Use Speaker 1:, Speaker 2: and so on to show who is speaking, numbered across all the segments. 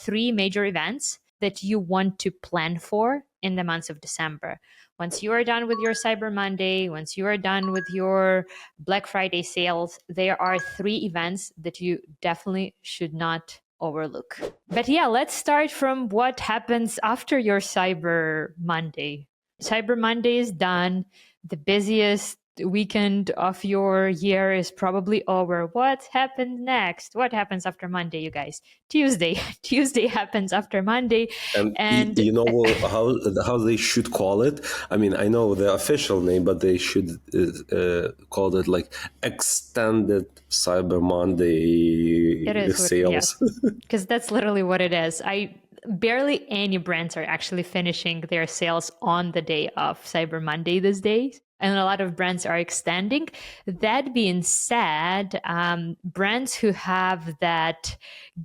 Speaker 1: 3 major events that you want to plan for in the months of December. Once you are done with your Cyber Monday, once you are done with your Black Friday sales, there are 3 events that you definitely should not overlook. But yeah, let's start from what happens after your Cyber Monday. Cyber Monday is done. The busiest weekend of your year is probably over. What happens next? What happens after Monday, you guys? Tuesday. Tuesday happens after Monday. And
Speaker 2: you know how they should call it? I mean, I know the official name, but they should call it like extended Cyber Monday
Speaker 1: it is
Speaker 2: sales.
Speaker 1: because that's literally what it is. Barely any brands are actually finishing their sales on the day of Cyber Monday these days. And a lot of brands are extending. That being said, brands who have that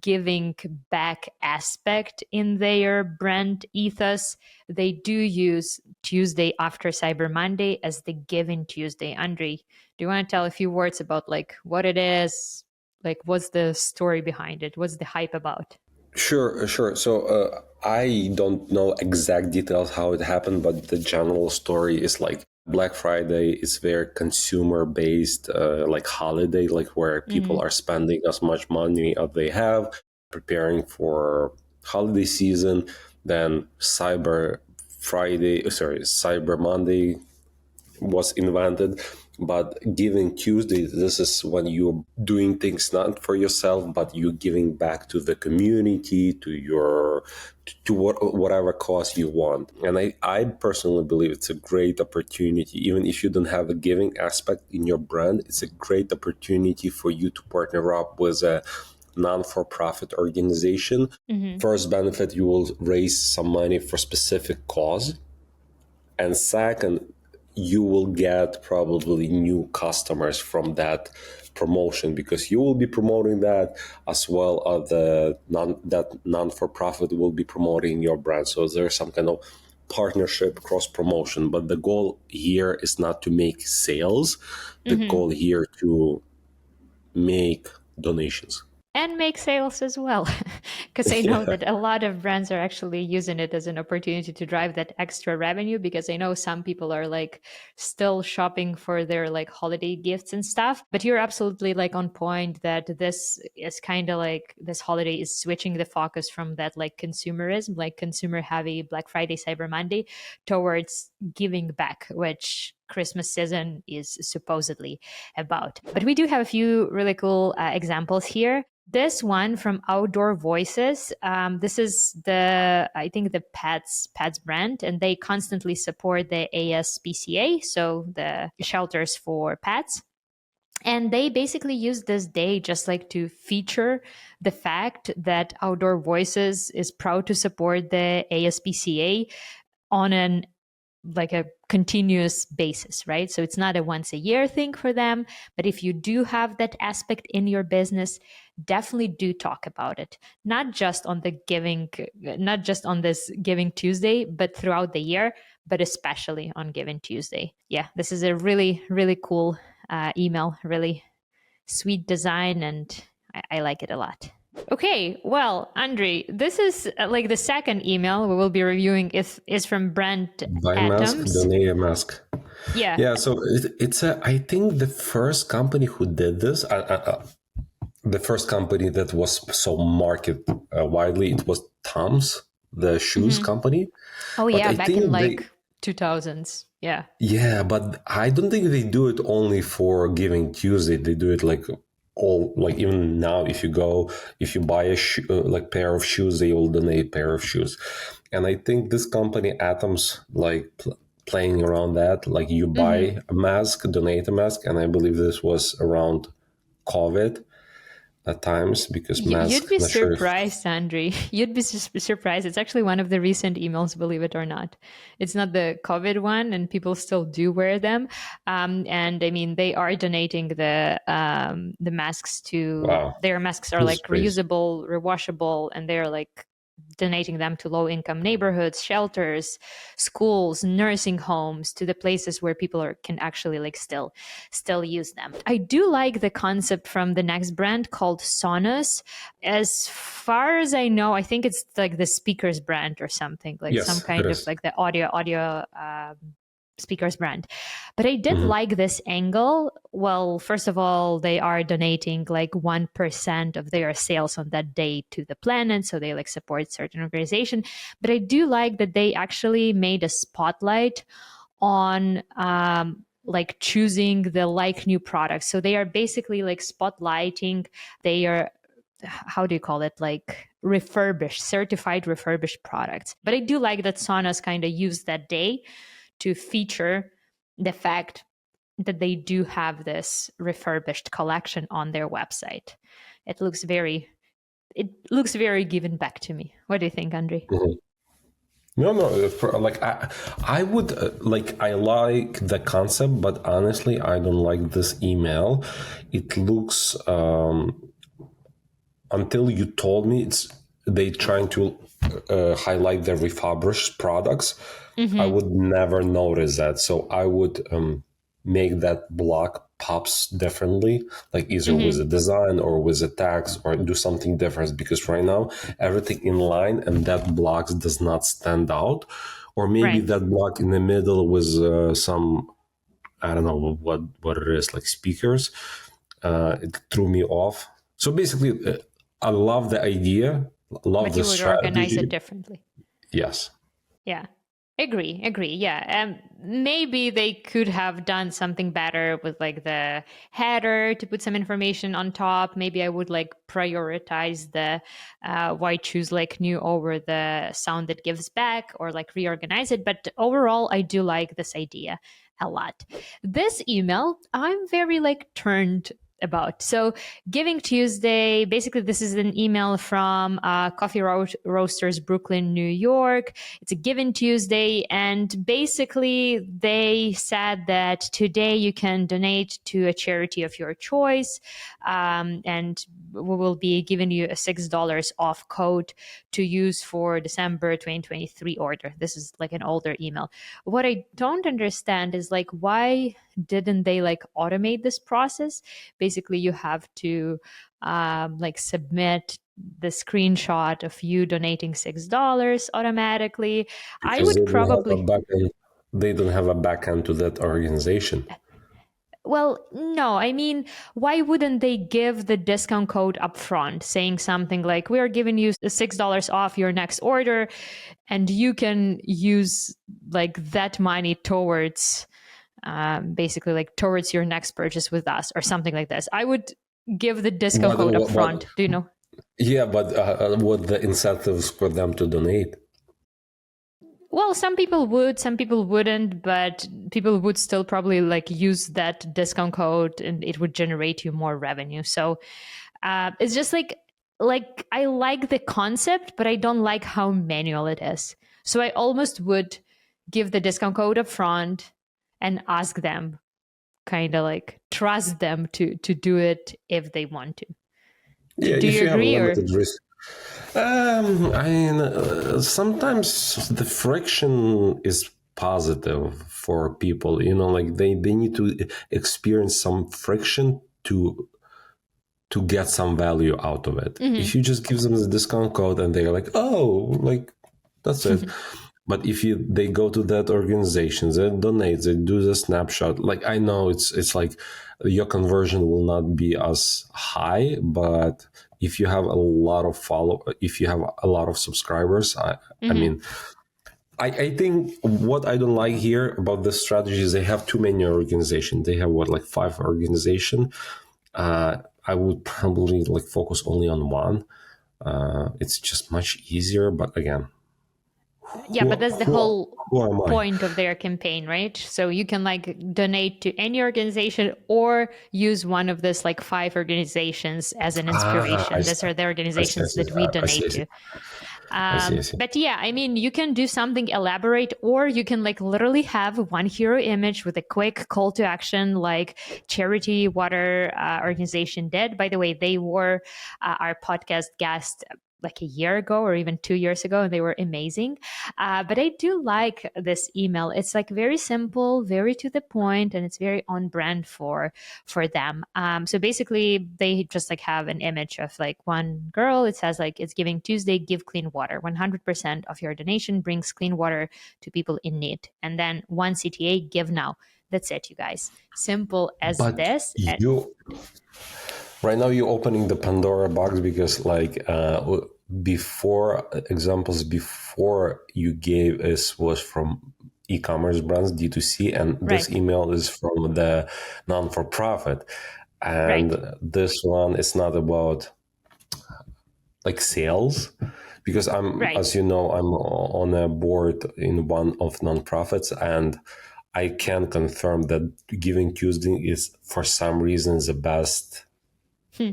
Speaker 1: giving back aspect in their brand ethos, they do use Tuesday after Cyber Monday as the Giving Tuesday. Andre, do you want to tell a few words about like what it is? Like, what's the story behind it? What's the hype about?
Speaker 2: Sure. So I don't know exact details how it happened, but the general story is like Black Friday is very consumer based, like holiday, like where people are spending as much money as they have, preparing for holiday season. Then Cyber Monday was invented. But Giving Tuesday, this is when you're doing things not for yourself, but you're giving back to the community, to whatever cause you want. And I personally believe it's a great opportunity. Even if you don't have a giving aspect in your brand, it's a great opportunity for you to partner up with a non-for-profit organization. First benefit, you will raise some money for specific cause. And second, you will get probably new customers from that promotion because you will be promoting that as well as that non-for-profit will be promoting your brand. So there's some kind of partnership, cross promotion. But the goal here is not to make sales. The goal here to make donations.
Speaker 1: And make sales as well. Because I know that a lot of brands are actually using it as an opportunity to drive that extra revenue. Because I know some people are like still shopping for their like holiday gifts and stuff. But you're absolutely like on point that this is kind of like this holiday is switching the focus from that like consumerism, like consumer heavy Black Friday, Cyber Monday, towards giving back, which Christmas season is supposedly about. But we do have a few really cool examples here. This one from Outdoor Voices. This is I think the pets brand, and they constantly support the ASPCA, so the shelters for pets. And they basically use this day just like to feature the fact that Outdoor Voices is proud to support the ASPCA on a continuous basis, right? So it's not a once a year thing for them, but if you do have that aspect in your business, definitely do talk about it. Not just on this Giving Tuesday, but throughout the year, but especially on Giving Tuesday. Yeah, this is a really, really cool email, really sweet design, and I like it a lot. Okay, well, Andre, this is like the second email we will be reviewing is from Brent
Speaker 2: Buy a mask,
Speaker 1: Atoms.
Speaker 2: donate a mask.
Speaker 1: Yeah.
Speaker 2: Yeah, so it's I think the first company who did this, the first company that was so market widely, it was Tom's, the shoes company.
Speaker 1: Oh,
Speaker 2: But
Speaker 1: yeah,
Speaker 2: I
Speaker 1: back
Speaker 2: think
Speaker 1: in like 2000s. Yeah.
Speaker 2: yeah, but I don't think they do it only for Giving Tuesday. They do it like all, like even now, if you buy a like pair of shoes, they will donate a pair of shoes. And I think this company Atoms like playing around that, like you buy a mask, donate a mask, and I believe this was around COVID at times because
Speaker 1: You'd
Speaker 2: masks.
Speaker 1: be
Speaker 2: Not sure if
Speaker 1: surprised, Andre. You'd be surprised. It's actually one of the recent emails, believe it or not. It's not the COVID one, and people still do wear them. And I mean, they are donating the masks to.
Speaker 2: wow,
Speaker 1: Their masks are
Speaker 2: this is
Speaker 1: like
Speaker 2: crazy.
Speaker 1: reusable, rewashable, and they're like donating them to low income neighborhoods, shelters, schools, nursing homes, to the places where people can actually like still use them. I do like the concept from the next brand called Sonos. As far as I know, I think it's like the speakers brand or something, like some
Speaker 2: Yes, it
Speaker 1: kind of
Speaker 2: is.
Speaker 1: like the audio speakers brand. But I did
Speaker 2: Mhm.
Speaker 1: like this angle. Well, first of all, they are donating like 1% of their sales on that day to the planet. So they like support certain organization. But I do like that they actually made a spotlight on like choosing the like new products. So they are basically like spotlighting, they are, how do you call it, like refurbished, certified refurbished products. But I do like that Sonos kind of used that day to feature the fact that they do have this refurbished collection on their website. It looks very, it looks very given back to me. What do you think, Andre?
Speaker 2: Mhm. No, no. Like I would like. I like the concept, but honestly, I don't like this email. It looks until you told me it's they trying to highlight the refurbished products. I
Speaker 1: Mm-hmm.
Speaker 2: would never notice that. So I would make that block pops differently, like either with
Speaker 1: Mm-hmm.
Speaker 2: a design or with a tax or do something different. Because right now everything in line and that block does not stand out. Or maybe
Speaker 1: Right.
Speaker 2: that block in the middle with some, I don't know what it is, like speakers. It threw me off. So basically, I love the idea, love
Speaker 1: But
Speaker 2: the
Speaker 1: you would organize it
Speaker 2: strategy.
Speaker 1: differently.
Speaker 2: Yes.
Speaker 1: Yeah. Agree. Yeah. Maybe they could have done something better with like the header to put some information on top. Maybe I would like prioritize the why choose like new over the sound that gives back, or like reorganize it. But overall, I do like this idea a lot. This email, I'm very like turned about. So Giving Tuesday, basically, this is an email from Coffee Roasters, Brooklyn, New York. It's a Giving Tuesday, and basically, they said that today you can donate to a charity of your choice, and we will be giving you a $6 off code to use for December 2023 order. This is like an older email. What I don't understand is like, why didn't they like automate this process? Basically, you have to like submit the screenshot of you donating $6 automatically. I
Speaker 2: Because
Speaker 1: would probably,
Speaker 2: they don't have a backend to that organization.
Speaker 1: well, no, I mean, why wouldn't they give the discount code upfront, saying something like, we are giving you $6 off your next order, and you can use like that money towards basically like towards your next purchase with us, or something like this. I would give the discount code
Speaker 2: What
Speaker 1: upfront. Do you know?
Speaker 2: yeah, but what the incentives for them to donate?
Speaker 1: Well, some people would, some people wouldn't, but people would still probably like use that discount code, and it would generate you more revenue. So it's just like I like the concept, but I don't like how manual it is. So I almost would give the discount code up front and ask them, kind of like trust them to do it if they want to.
Speaker 2: Yeah,
Speaker 1: Do
Speaker 2: if
Speaker 1: you
Speaker 2: you have
Speaker 1: agree? Or
Speaker 2: limited risk. I mean, sometimes the friction is positive for people. You know, like they need to experience some friction to get some value out of it. If
Speaker 1: Mhm.
Speaker 2: you just give them the discount code and they're like, oh, like that's it. But if they go to that organization, they donate, they do the snapshot. Like I know it's like your conversion will not be as high, but if you have a lot of if you have a lot of subscribers, I
Speaker 1: Mhm.
Speaker 2: mean, I think what I don't like here about this strategy is they have too many organizations. They have what, like 5 organizations. I would probably like focus only on one. It's just much easier. But again,
Speaker 1: Yeah, but that's the whole
Speaker 2: who am I?
Speaker 1: point of their campaign, right? So you can like donate to any organization or use one of this like 5 organizations as an
Speaker 2: Ah,
Speaker 1: inspiration. These are the
Speaker 2: I see, I
Speaker 1: organizations
Speaker 2: see,
Speaker 1: that we
Speaker 2: I see,
Speaker 1: donate
Speaker 2: I see,
Speaker 1: to.
Speaker 2: I see, I see.
Speaker 1: But yeah, I mean, you can do something elaborate, or you can like literally have one hero image with a quick call to action, like charity water organization did. By the way, they were our podcast guest like a year ago or even 2 years ago, and they were amazing. But I do like this email. It's like very simple, very to the point, and it's very on brand for them. So basically, they just like have an image of like one girl. It says like it's Giving Tuesday, give clean water. 100% of your donation brings clean water to people in need. And then one CTA, give now. That's it, you guys. Simple as
Speaker 2: But
Speaker 1: this. And
Speaker 2: you right now you're opening the Pandora box because like before examples before you gave us was from e-commerce brands D2C, and this
Speaker 1: right,
Speaker 2: email is from the non-for-profit, and
Speaker 1: right,
Speaker 2: this one is not about like sales because I'm,
Speaker 1: right.
Speaker 2: as you know, I'm on a board in one of nonprofits, and I can confirm that Giving Tuesday is for some reason the best
Speaker 1: Hmm.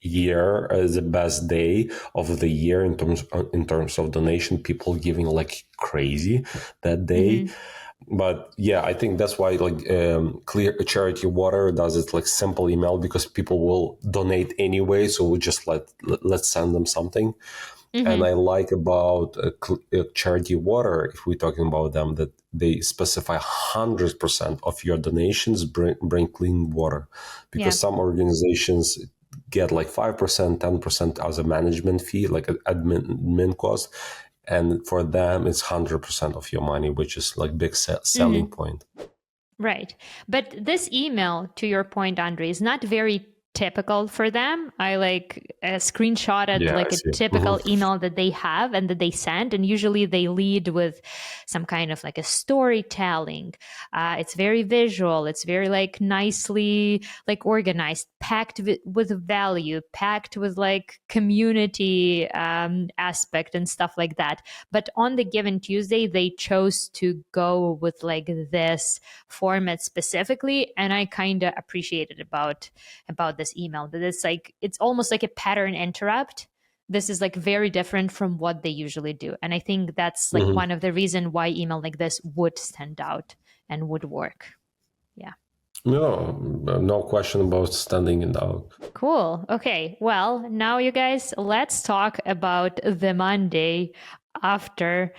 Speaker 2: the best day of the year in terms of donation. People giving like crazy that day.
Speaker 1: Mm-hmm.
Speaker 2: But yeah, I think that's why like Clear Charity Water does it like simple email because people will donate anyway. So we just let's send them something. And I
Speaker 1: Mm-hmm.
Speaker 2: like about Charity Water, if we're talking about them, that they specify 100% of your donations bring clean water,
Speaker 1: Yeah.
Speaker 2: because some organizations get like 5%, 10% as a management fee, like an admin cost. And for them, it's 100% of your money, which is like big selling
Speaker 1: Mm-hmm.
Speaker 2: point.
Speaker 1: Right. But this email, to your point, Andre, is not very typical for them. I like screenshotted
Speaker 2: Yeah, I
Speaker 1: like a
Speaker 2: see.
Speaker 1: typical email that they have and that they send. And usually they lead with some kind of like a storytelling. It's very visual. It's very like nicely like organized, packed with value, packed with like community aspect and stuff like that. But on the Given Tuesday, they chose to go with like this format specifically, and I kind of appreciated about this email that it's almost like a pattern interrupt. This is like very different from what they usually do, and I think that's like
Speaker 2: Mhm.
Speaker 1: one of the reason why email like this would stand out and would work. Yeah.
Speaker 2: No, no question about standing it out.
Speaker 1: Cool. Okay. Well, now you guys, let's talk about the Monday after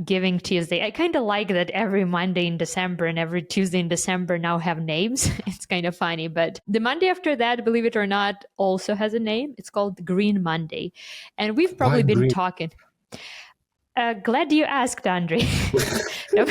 Speaker 1: Giving Tuesday. I kind of like that every Monday in December and every Tuesday in December now have names. It's kind of funny. But the Monday after that, believe it or not, also has a name. It's called Green Monday. And we've
Speaker 2: Why
Speaker 1: probably been
Speaker 2: green?
Speaker 1: talking. Glad you asked, Andre. No,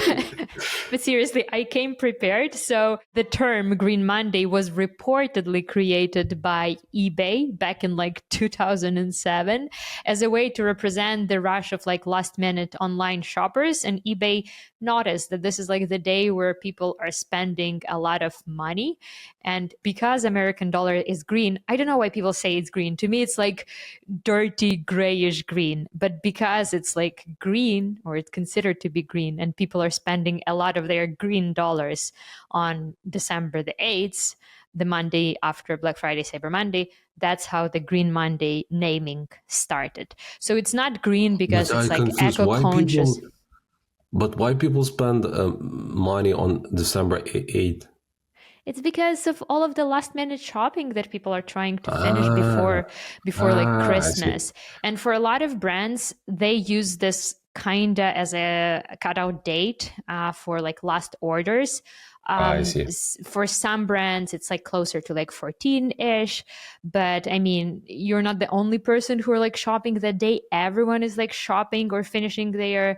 Speaker 1: but seriously, I came prepared. So the term Green Monday was reportedly created by eBay back in like 2007 as a way to represent the rush of like last minute online shoppers. And eBay noticed that this is like the day where people are spending a lot of money. And because American dollar is green, I don't know why people say it's green. To me, it's like dirty grayish green, but because it's like green, or it's considered to be green, and people are spending a lot of their green dollars on December the 8th, the Monday after Black Friday, Cyber Monday, that's how the Green Monday naming started. So it's not green because
Speaker 2: But
Speaker 1: it's
Speaker 2: I
Speaker 1: like
Speaker 2: confused.
Speaker 1: eco conscious.
Speaker 2: Why people spend money on December 8th?
Speaker 1: It's because of all of the last minute shopping that people are trying to finish
Speaker 2: Ah,
Speaker 1: before like
Speaker 2: I see.
Speaker 1: Christmas. And for a lot of brands, they use this kinda as a cutout date for like last orders.
Speaker 2: I see.
Speaker 1: For some brands, it's like closer to like 14-ish. But I mean, you're not the only person who are like shopping that day. Everyone is like shopping or finishing their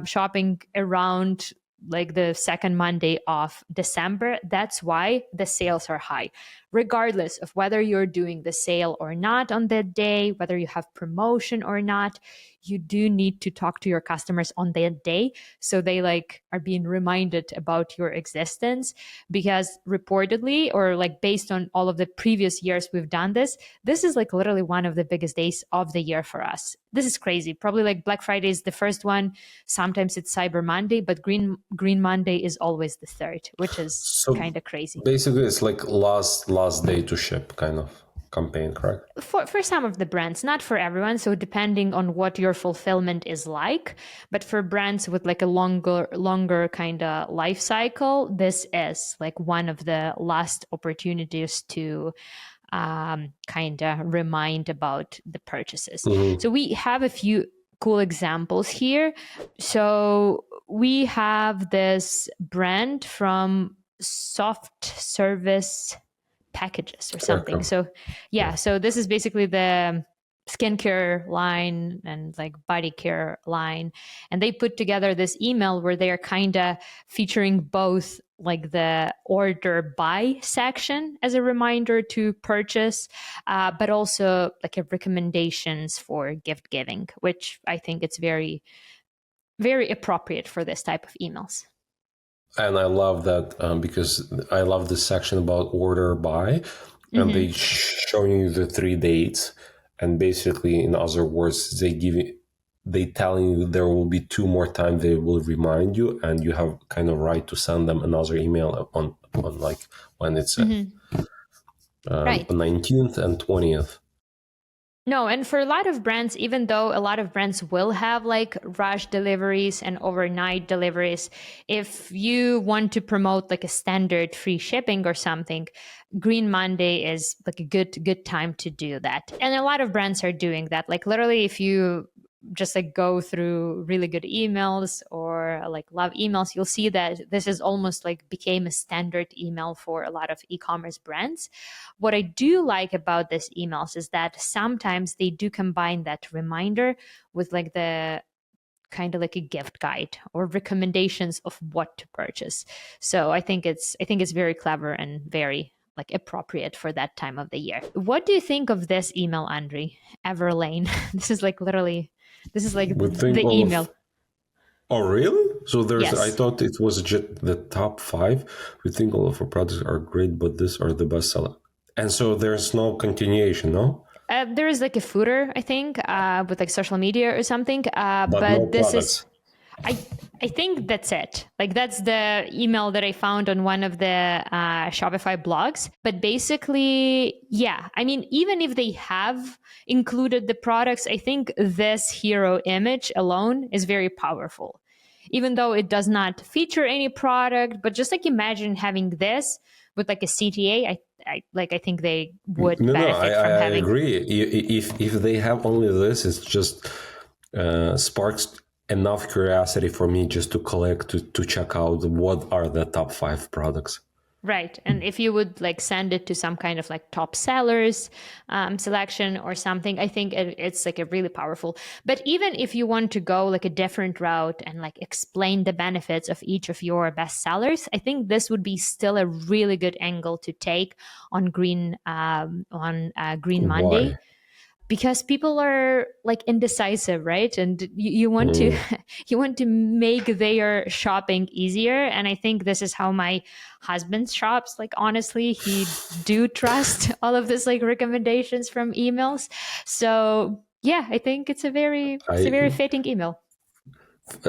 Speaker 1: shopping around like the second Monday of December. That's why the sales are high. Regardless of whether you're doing the sale or not on that day, whether you have promotion or not, you do need to talk to your customers on that day so they like are being reminded about your existence, because reportedly, or like based on all of the previous years we've done this is like literally one of the biggest days of the year for us. This is crazy. Probably like Black Friday is the first one. Sometimes it's Cyber Monday, but Green Monday is always the third, which is
Speaker 2: So
Speaker 1: kind of crazy.
Speaker 2: basically, it's like last day to ship kind of campaign, correct?
Speaker 1: For some of the brands, not for everyone, so depending on what your fulfillment is like, but for brands with like a longer kind of life cycle, this is like one of the last opportunities to kind of remind about the purchases.
Speaker 2: Hmm.
Speaker 1: So we have a few cool examples here. So we have this brand from Soft Service Packages or something.
Speaker 2: Okay.
Speaker 1: So
Speaker 2: Yeah.
Speaker 1: yeah, so this is basically the skincare line and like body care line, and they put together this email where they are kind of featuring both like the order buy section as a reminder to purchase, but also like a recommendations for gift giving, which I think it's very very appropriate for this type of emails.
Speaker 2: And I love that because I love this section about order by, and they
Speaker 1: Mm-hmm.
Speaker 2: showing you the 3 dates, and basically, in other words, they telling you there will be two more times they will remind you, and you have kind of right to send them another email on like when it's
Speaker 1: Mm-hmm. Right.
Speaker 2: 19th and 20th.
Speaker 1: No, and for a lot of brands, even though a lot of brands will have like rush deliveries and overnight deliveries, if you want to promote like a standard free shipping or something, Green Monday is like a good time to do that. And a lot of brands are doing that. Like literally if you just like go through really good emails or like love emails, you'll see that this is almost like became a standard email for a lot of e-commerce brands. What I do like about these emails is that sometimes they do combine that reminder with like the kind of like a gift guide or recommendations of what to purchase. So I think it's very clever and very like appropriate for that time of the year. What do you think of this email, Andre? Everlane. This is like literally this is like
Speaker 2: We think
Speaker 1: the
Speaker 2: all of.
Speaker 1: email.
Speaker 2: Oh, really? So there's. I
Speaker 1: Yes.
Speaker 2: thought it was just the top five. We think all of our products are great, but these are the best seller. And so there's no continuation, no?
Speaker 1: There is like a footer, I think, with like social media or something.
Speaker 2: But no
Speaker 1: But this is
Speaker 2: products.
Speaker 1: I I think that's it. Like that's the email that I found on one of the Shopify blogs. But basically, yeah. I mean, even if they have included the products, I think this hero image alone is very powerful. Even though it does not feature any product, but just like imagine having this with like a CTA. I think they would
Speaker 2: No, no,
Speaker 1: benefit from
Speaker 2: I
Speaker 1: having.
Speaker 2: agree. If they have only this, it's just sparks enough curiosity for me just to collect to check out what are the top five products.
Speaker 1: Right. And if you would like send it to some kind of like top sellers selection or something, I think it's like a really powerful. But even if you want to go like a different route and like explain the benefits of each of your best sellers, I think this would be still a really good angle to take on Green Monday,
Speaker 2: Why?
Speaker 1: because people are like indecisive, right? And you want to
Speaker 2: Mm,
Speaker 1: you want to make their shopping easier. And I think this is how my husband shops. Like honestly, he do trust all of this like recommendations from emails. So yeah, I think it's a very
Speaker 2: I
Speaker 1: fitting email.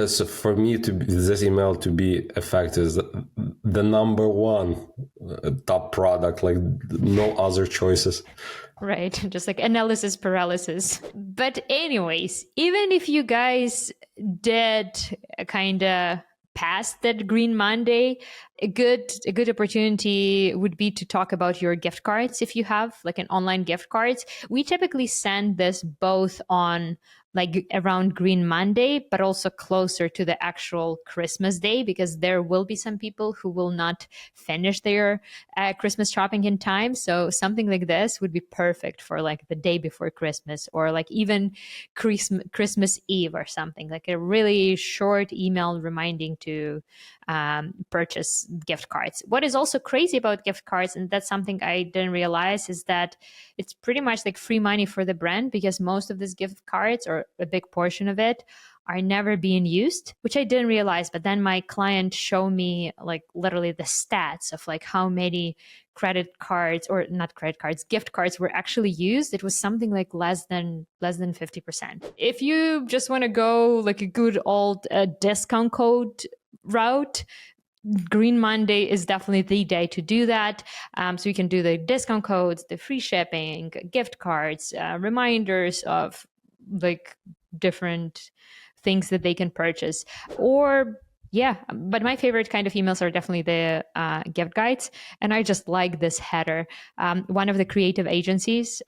Speaker 2: so for me to be, this email to be effective is the number one top product, like no other choices.
Speaker 1: Right. Just like analysis paralysis. But, anyways, even if you guys did kind of pass that Green Monday, a good opportunity would be to talk about your gift cards if you have like an online gift cards. We typically send this both on like around Green Monday, but also closer to the actual Christmas day, because there will be some people who will not finish their Christmas shopping in time. So something like this would be perfect for like the day before Christmas, or like even Christmas Eve or something, like a really short email reminding to purchase gift cards. What is also crazy about gift cards, and that's something I didn't realize, is that it's pretty much like free money for the brand, because most of these gift cards, or a big portion of it, are never being used, which I didn't realize. But then my client showed me like literally the stats of like how many credit cards, or not credit cards, gift cards were actually used. It was something like less than 50%. If you just want to go like a good old discount code route, Green Monday is definitely the day to do that. So you can do the discount codes, the free shipping, gift cards, reminders of like different things that they can purchase. Or Yeah, but my favorite kind of emails are definitely the gift guides. And I just like this header. One of the creative agencies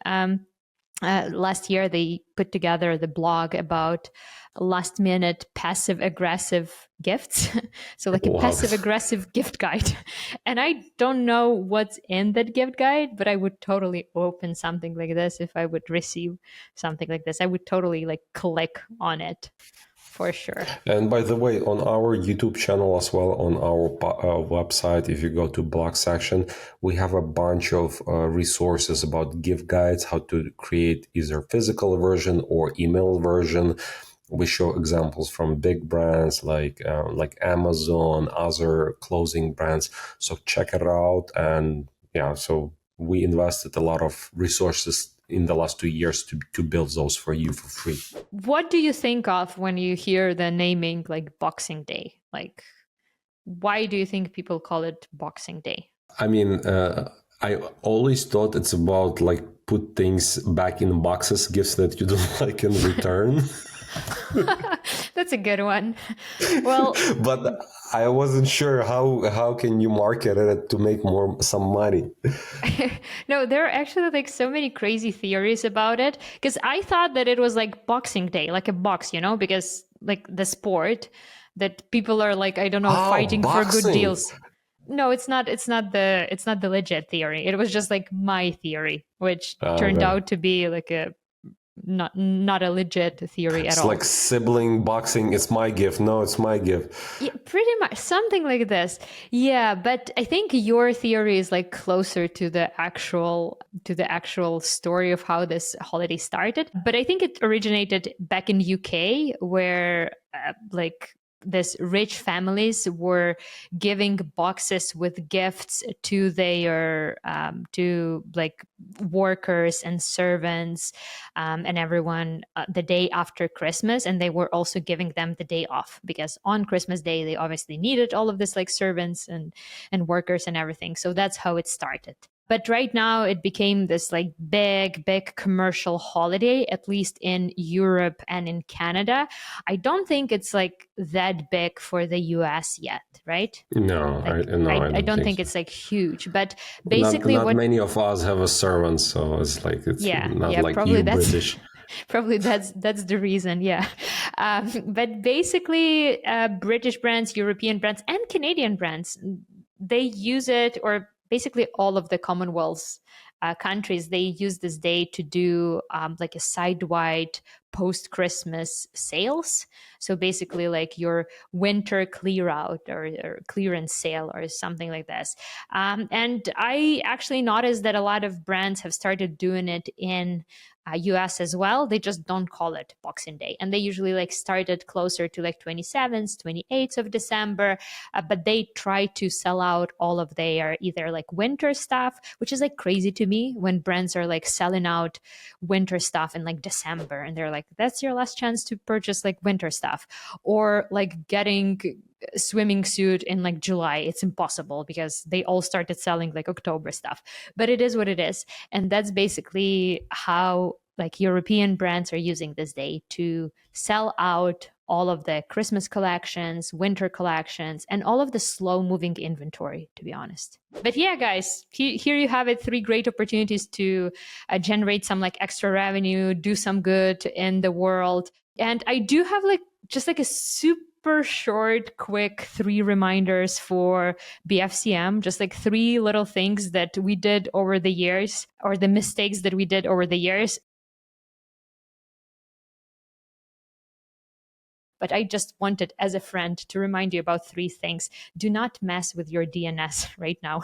Speaker 1: last year, they put together the blog about last minute passive aggressive gifts. So, like a
Speaker 2: Wow.
Speaker 1: passive aggressive gift guide. And I don't know what's in that gift guide, but I would totally open something like this if I would receive something like this. I would totally like click on it for sure.
Speaker 2: And by the way, on our YouTube channel as well, on our website, if you go to blog section, we have a bunch of resources about gift guides, how to create either physical version or email version. We show examples from big brands like Amazon, other clothing brands. So check it out. And yeah, so we invested a lot of resources in the last 2 years to build those for you for free.
Speaker 1: What do you think of when you hear the naming like Boxing Day? Like, why do you think people call it Boxing Day?
Speaker 2: I mean, I always thought it's about like put things back in boxes, gifts that you don't like in return.
Speaker 1: That's a good one. Well,
Speaker 2: But I wasn't sure how can you market it to make some money.
Speaker 1: no, there are actually like so many crazy theories about it because I thought that it was like Boxing Day, like a box, because like the sport that people are like, I don't know,
Speaker 2: Oh,
Speaker 1: fighting for good
Speaker 2: boxing.
Speaker 1: deals. No, it's not the legit theory. It was just like my theory, which turned
Speaker 2: Okay.
Speaker 1: out to be like a not a legit theory at
Speaker 2: It's like
Speaker 1: all.
Speaker 2: sibling boxing. It's my gift. No, it's my gift.
Speaker 1: Yeah, pretty much something like this. Yeah, but I think your theory is like closer to the actual story of how this holiday started. But I think it originated back in UK where like this rich families were giving boxes with gifts to their to like workers and servants and everyone the day after Christmas. And they were also giving them the day off because on Christmas Day, they obviously needed all of this like servants and workers and everything. So that's how it started. But right now it became this like big commercial holiday, at least in Europe and in Canada. I don't think it's like that big for the US yet, right?
Speaker 2: No,
Speaker 1: Like
Speaker 2: I
Speaker 1: I
Speaker 2: don't
Speaker 1: don't
Speaker 2: think
Speaker 1: think
Speaker 2: so.
Speaker 1: it's like huge, but
Speaker 2: Not
Speaker 1: basically
Speaker 2: not
Speaker 1: what
Speaker 2: many of us have a servant, so it's not
Speaker 1: yeah,
Speaker 2: like
Speaker 1: probably
Speaker 2: you
Speaker 1: that's
Speaker 2: British.
Speaker 1: probably that's the reason. Yeah, but basically, British brands, European brands, and Canadian brands, they use it, or basically all of the Commonwealth's countries, they use this day to do like a side-wide post-Christmas sales. So basically, like your winter clear out or clearance sale or something like this. And I actually noticed that a lot of brands have started doing it in US as well. They just don't call it Boxing Day. And they usually like started closer to like 27th, 28th of December, but they try to sell out all of their either like winter stuff, which is like crazy to me when brands are like selling out winter stuff in like December and they're like, that's your last chance to purchase like winter stuff, or like getting a swimming suit in like July. It's impossible because they all started selling like October stuff. But it is what it is. And that's basically how like European brands are using this day to sell out all of the Christmas collections, winter collections, and all of the slow moving inventory, to be honest. But yeah, guys, here you have it, three great opportunities to generate some like extra revenue, do some good in the world. And I do have like just like a super short, quick three reminders for BFCM, just like three little things that we did over the years or the mistakes that we did over the years. But I just wanted, as a friend, to remind you about three things. Do not mess with your DNS right now.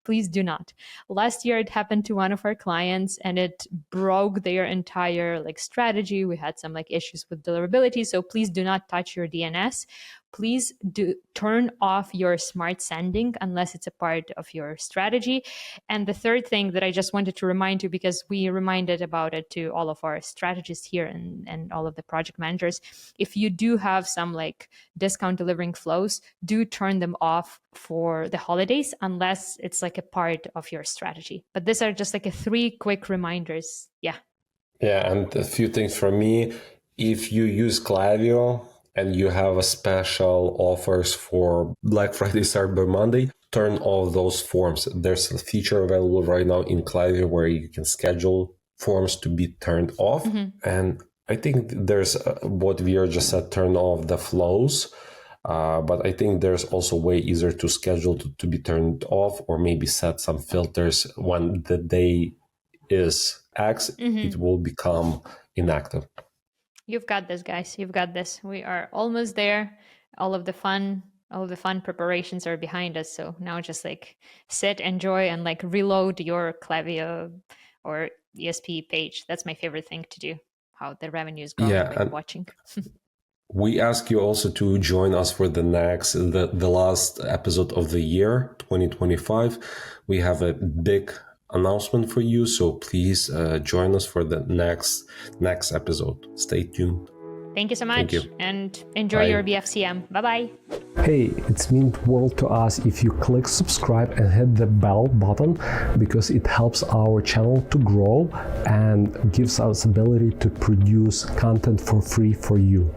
Speaker 1: Please do not. Last year, it happened to one of our clients and it broke their entire like strategy. We had some like issues with deliverability. So please do not touch your DNS. Please do turn off your smart sending unless it's a part of your strategy. And the third thing that I just wanted to remind you, because we reminded about it to all of our strategists here and all of the project managers, if you do have some like discount delivering flows, do turn them off for the holidays unless it's like a part of your strategy. But these are just like a three quick reminders. Yeah.
Speaker 2: Yeah, and a few things from me. If you use Klaviyo and you have a special offers for Black Friday, Cyber Monday, turn off those forms. There's a feature available right now in Klaviyo where you can schedule forms to be turned off. And I think there's what Vera just said, turn off the flows. But I think there's also way easier to schedule to be turned off, or maybe set some filters when the day is X, it will become inactive.
Speaker 1: You've got this, guys. You've got this. We are almost there. All of the fun preparations are behind us. So now just like sit, enjoy, and like reload your Klaviyo or ESP page. That's my favorite thing to do. How the revenue is growing by watching.
Speaker 2: We ask you also to join us for the last episode of the year, 2025. We have a big announcement for you, so please join us for the next episode. Stay tuned.
Speaker 1: Thank you so much, and enjoy your BFCM. Bye-bye.
Speaker 3: Hey, it's mean world to us if you click subscribe and hit the bell button, because it helps our channel to grow and gives us ability to produce content for free for you.